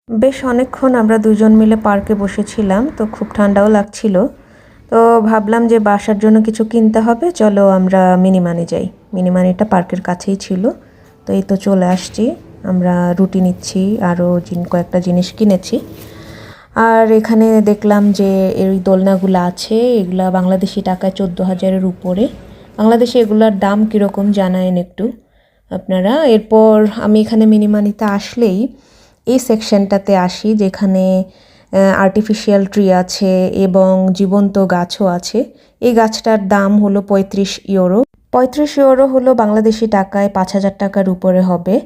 বেশ অনেকক্ষণ আমরা দুজন মিলে পার্কে বসেছিলাম, তো খুব ঠান্ডাও লাগছিল। তো ভাবলাম যে বাসার জন্য কিছু কিনতে হবে, চলো আমরা মিনিমানি যাই। মিনিমানিটা পার্কের কাছেই ছিল। তো এই তো চলে আসছি, আমরা রুটি নিচ্ছি, আরও কয়েকটা জিনিস কিনেছি। আর এখানে দেখলাম যে এই দোলনাগুলো আছে, এগুলা বাংলাদেশি টাকায় 14,000-এর উপরে। বাংলাদেশে এগুলার দাম কীরকম জানায়েন একটু আপনারা। এরপর আমি এখানে মিনিমানিতে আসলেই এই সেকশনটাতে আসি, যেখানে আর্টিফিশিয়াল ট্রি আছে এবং জীবন্ত গাছও আছে। এই গাছটার দাম হলো 35 ইউরো। 35 ইউরো হলো বাংলাদেশি টাকায় 5,000 টাকার উপরে হবে।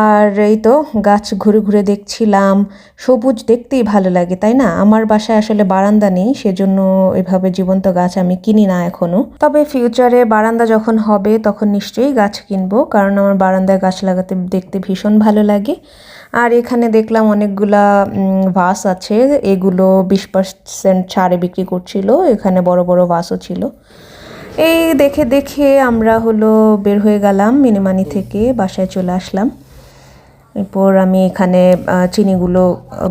আর এই তো গাছ ঘুরে ঘুরে দেখছিলাম, সবুজ দেখতেই ভালো লাগে, তাই না? আমার বাসায় আসলে বারান্দা নেই, সেজন্য এভাবে জীবন্ত গাছ আমি কিনি না এখনও। তবে ফিউচারে বারান্দা যখন হবে তখন নিশ্চয়ই গাছ কিনবো, কারণ আমার বারান্দায় গাছ লাগাতে দেখতে ভীষণ ভালো লাগে। আর এখানে দেখলাম অনেকগুলা ভাস আছে, এগুলো 20% ছাড়ে বিক্রি করছিল। এখানে বড় বড় ভাসও ছিল। এই দেখে দেখে আমরা বের হয়ে গেলাম মিনিমানি থেকে, বাসায় চলে আসলাম। এরপর আমি এখানে চিনিগুলো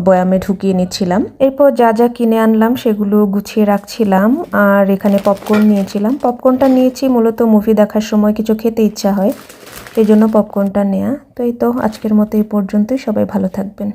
বয়ামে ঢুকিয়ে নিচ্ছিলাম। এরপর যা যা কিনে আনলাম সেগুলো গুছিয়ে রাখছিলাম। আর এখানে পপকর্ন নিয়েছিলাম। পপকর্নটা নিয়েছি মূলত মুভি দেখার সময় কিছু খেতে ইচ্ছা হয়, এই জন্য পপকর্নটা নেওয়া। তো এই তো আজকের মতো এই পর্যন্তই, সবাই ভালো থাকবেন।